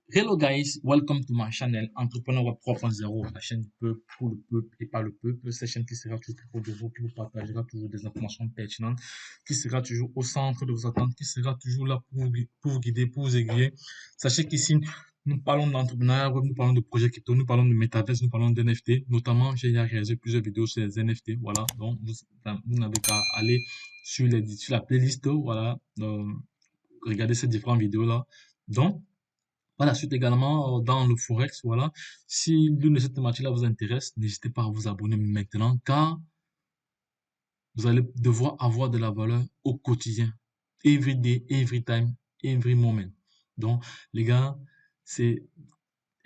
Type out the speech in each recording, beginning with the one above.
Hello guys, welcome to my channel Entrepreneur Web 3.0, la chaîne du peuple, pour le peuple et par le peuple. Cette chaîne qui sera toujours pour de vous, qui vous partagera toujours des informations pertinentes, qui sera toujours au centre de vos attentes, qui sera toujours là pour vous guider, pour vous aiguiller. Sachez qu'ici, nous parlons d'entrepreneuriat web, nous parlons de projets crypto, nous parlons de métaverse, nous parlons d'NFT. Notamment, j'ai réalisé plusieurs vidéos sur les NFT. Voilà, donc vous n'avez qu'à aller sur la playlist, voilà, regarder ces différentes vidéos-là. Donc, par la suite également, dans le Forex, voilà. Si l'une de ces thématiques-là vous intéresse, n'hésitez pas à vous abonner maintenant car vous allez devoir avoir de la valeur au quotidien. Every day, every time, every moment. Donc, les gars, c'est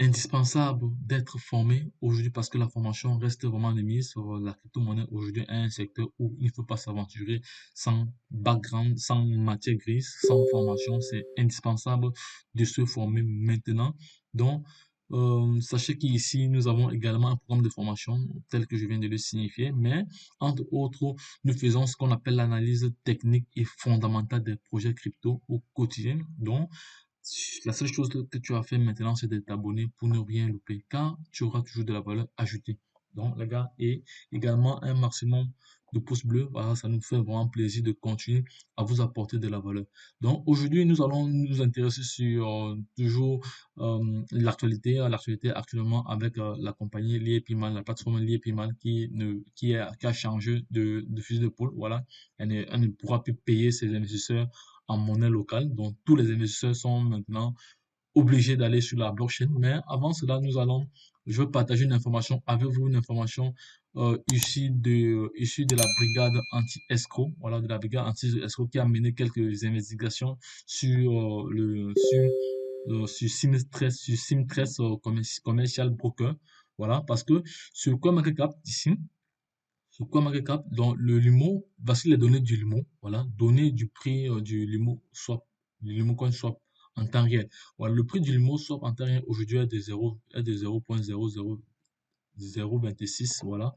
indispensable d'être formé aujourd'hui parce que la formation reste vraiment de mise sur la crypto-monnaie aujourd'hui est un secteur où il ne faut pas s'aventurer sans background, sans matière grise, sans formation. C'est indispensable de se former maintenant. Donc, sachez qu'ici, nous avons également un programme de formation tel que je viens de le signifier, mais entre autres, nous faisons ce qu'on appelle l'analyse technique et fondamentale des projets crypto au quotidien. Donc, la seule chose que tu as fait maintenant, c'est de t'abonner pour ne rien louper, car tu auras toujours de la valeur ajoutée. Donc, les gars, et également un maximum de pouces bleus. Voilà, ça nous fait vraiment plaisir de continuer à vous apporter de la valeur. Donc, aujourd'hui, nous allons nous intéresser sur toujours l'actualité actuellement avec la compagnie Liepimal, la plateforme Liepimal qui a changé de fusil de poule. Voilà, elle ne pourra plus payer ses investisseurs en monnaie locale. Donc, tous les investisseurs sont maintenant obligés d'aller sur la blockchain. Mais avant cela, je veux partager une information avec vous, une information issue de la brigade anti-escroc, voilà, de la brigade anti-escroc qui a mené quelques investigations sur Simtress Commercial Broker. Voilà, parce que sur CoinMarketCap, ici, sur CoinMarketCap, dans le Limo, voici les données du Limo, voilà, données du prix du Limo Swap, du Limo Coin Swap en temps réel. Voilà, le prix du Limo Swap en temps réel aujourd'hui est de 0.00026, voilà,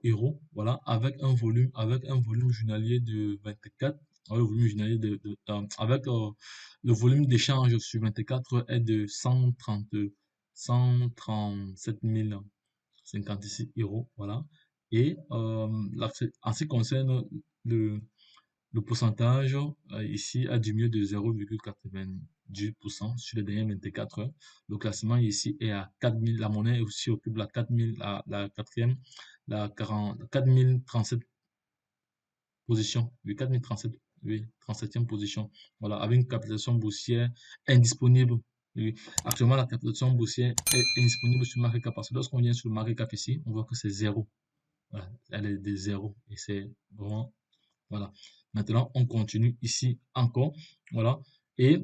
euros, voilà, avec un volume journalier de 24, le volume journalier avec le volume d'échange sur 24 est de 137 056 euros, voilà. Et en ce qui concerne le, le pourcentage, ici, a diminué de 0,90% sur les dernières 24 heures. Le classement ici est à 4000. La monnaie aussi occupe la 4000, la quatrième, la 40, 4037 position. Oui, 4037, oui, 37e position. Voilà, avec une capitalisation boursière indisponible. Oui. Actuellement, la capitalisation boursière est indisponible sur le market cap parce que lorsqu'on vient sur le market cap ici, on voit que c'est zéro. Voilà, elle est de zéro et c'est vraiment, voilà. Maintenant, on continue ici encore, voilà. Et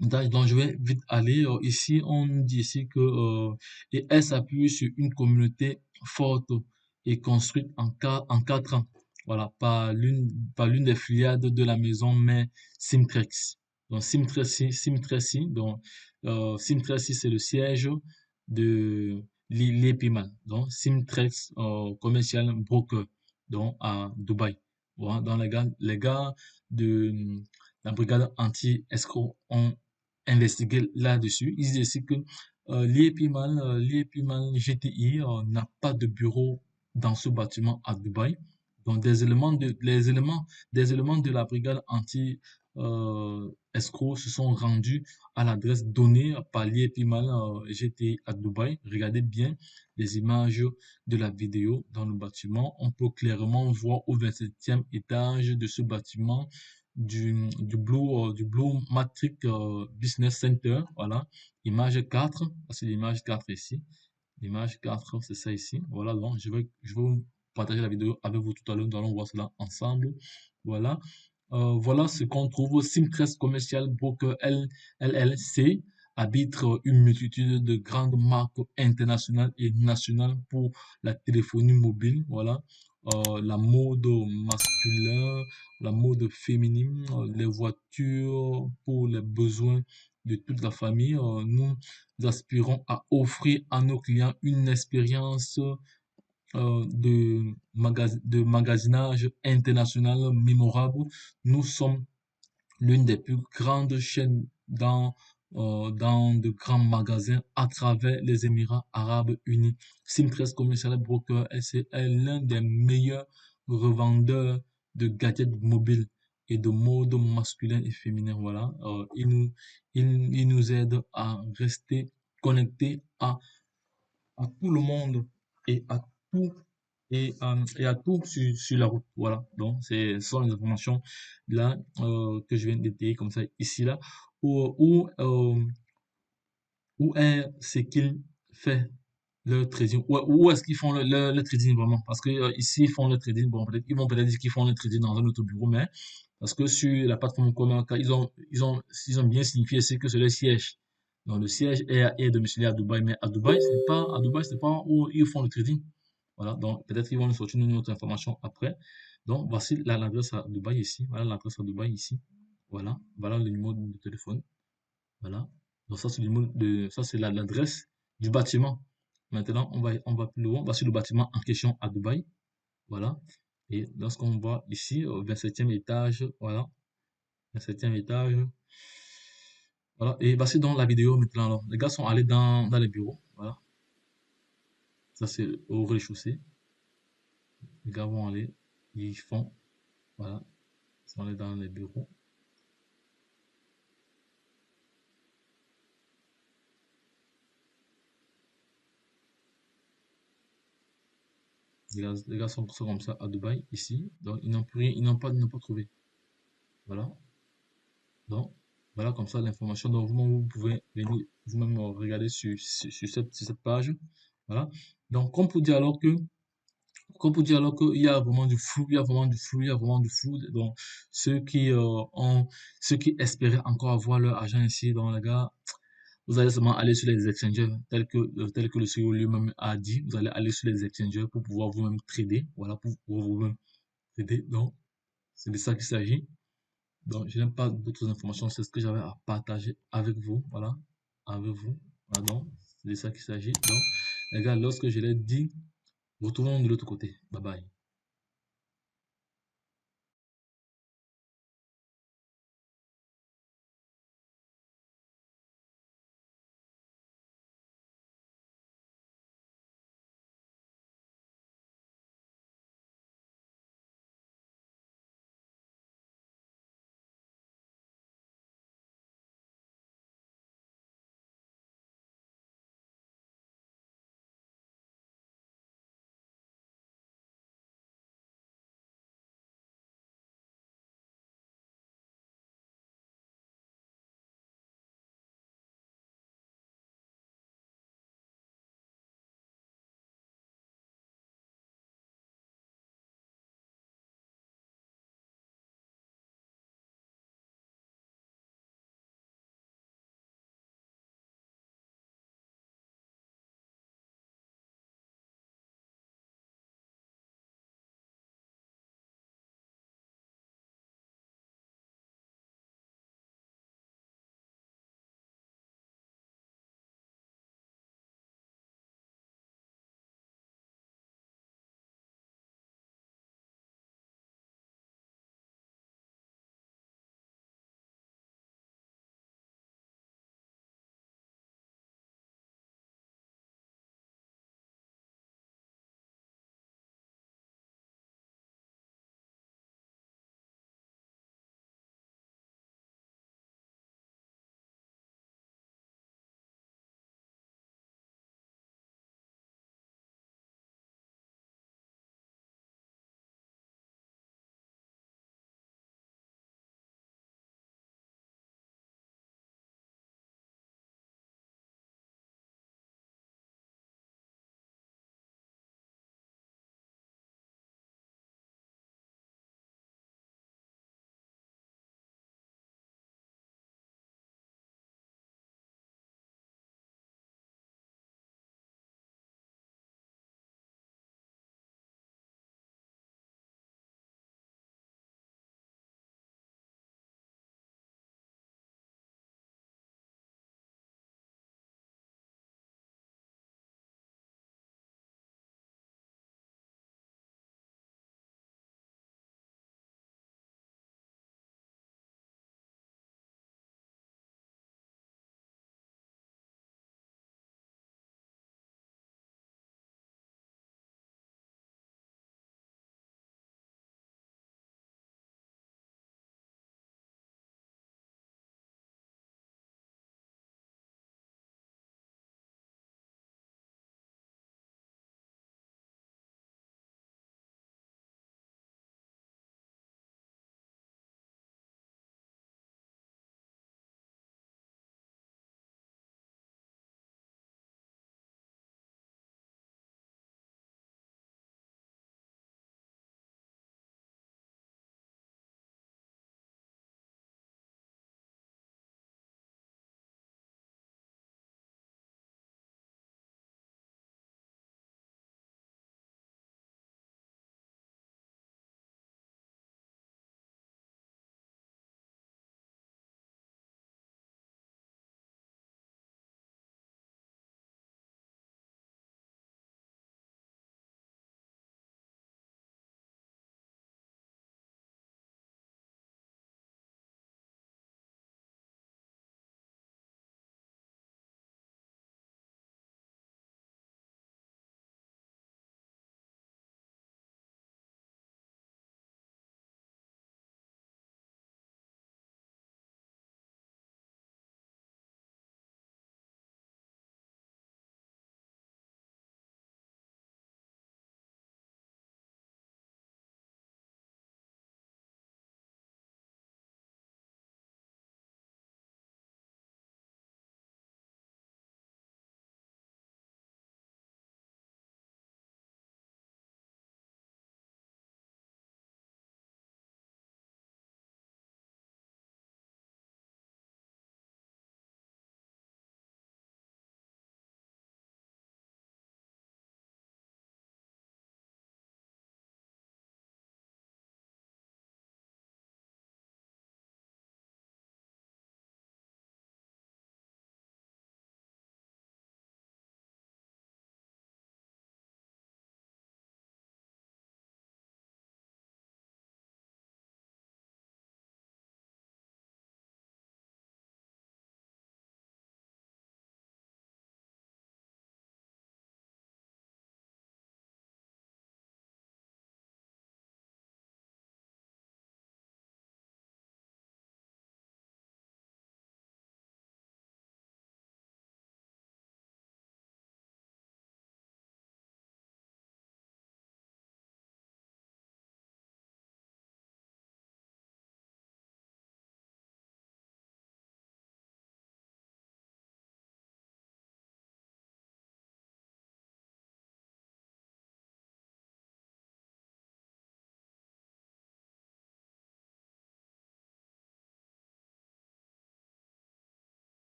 donc, je vais vite aller. Ici, on dit ici que et elle s'appuie sur une communauté forte et construite en 4 ans. Voilà, par l'une des filiales de la maison mais Simtrex. Donc, Simtrex, c'est le siège de l'EPIMAL. Donc, Simtrex Commercial Broker, donc à Dubaï. Voilà, dans les gars de la brigade anti-escroc ont investigué là-dessus. Ils disent aussi que l'IEPIMAN GTI n'a pas de bureau dans ce bâtiment à Dubaï. Donc des éléments de la brigade anti escroc se sont rendus à l'adresse donnée par l'IEPIMAN GTI à Dubaï. Regardez bien les images de la vidéo dans le bâtiment. On peut clairement voir au 27e étage de ce bâtiment du Blue Matrix Business Center, voilà, image 4, c'est l'image 4 ici, l'image 4, c'est ça ici, voilà, donc je vais vous partager la vidéo avec vous tout à l'heure, nous allons voir cela ensemble, voilà, voilà ce qu'on trouve au Simcrest Commercial Broker LLC, arbitre une multitude de grandes marques internationales et nationales pour la téléphonie mobile, voilà, la mode masculine, la mode féminine, les voitures pour les besoins de toute la famille. Nous aspirons à offrir à nos clients une expérience de magasinage international mémorable. Nous sommes l'une des plus grandes chaînes dans dans de grands magasins à travers les Émirats Arabes Unis. Cimpress Commercial Broker, c'est l'un des meilleurs revendeurs de gadgets mobiles et de mode masculin et féminin. Voilà, il nous aide à rester connectés à tout le monde et à tout et à tout sur la route. Voilà, donc ce sont les informations là que je viens de détailler comme ça ici là où est ce qu'ils font leur trading, où est-ce qu'ils font le trading vraiment, parce que ici ils font le trading, bon peut-être ils vont peut-être dire qu'ils font le trading dans un autre bureau, mais parce que sur la plateforme commun ils ont bien signifié c'est que c'est le siège. Donc le siège est domicilié à Dubaï, mais à Dubaï c'est pas où ils font le trading. Voilà, donc peut-être qu'ils vont nous sortir une autre information après. Donc voici l'adresse à Dubaï ici, voilà l'adresse à Dubaï ici, voilà le numéro de téléphone. Voilà. Donc ça, c'est le numéro ça, c'est l'adresse du bâtiment. Maintenant, on va plus loin. Voici le bâtiment en question à Dubaï. Voilà. Et lorsqu'on voit ici, au 27e étage, voilà. 27e étage. Voilà. Et voici donc la vidéo maintenant. Alors, les gars sont allés dans les bureaux. Voilà. Ça, c'est au rez-de-chaussée. Les gars vont aller. Ils font. Voilà. Ils sont allés dans les bureaux. Les gars sont comme ça à Dubaï, ici. Donc, ils n'ont plus rien, ils n'ont pas trouvé. Voilà. Donc, voilà comme ça l'information. Donc, vous pouvez venir vous-même regarder sur cette page. Voilà. Donc, comme pour dire alors qu'il y a vraiment du flou, il y a vraiment du flou, il y a vraiment du flou. Donc, ceux qui espéraient encore avoir leur argent ici, donc les gars, vous allez seulement aller sur les exchangers tel que le CEO lui-même a dit. Vous allez aller sur les exchangers pour pouvoir vous-même trader. Voilà, pour pouvoir vous-même trader. Donc, c'est de ça qu'il s'agit. Donc, je n'ai pas d'autres informations, c'est ce que j'avais à partager avec vous, voilà, avec vous. Voilà, donc, c'est de ça qu'il s'agit. Donc, les gars, lorsque je l'ai dit, retournons de l'autre côté. Bye bye.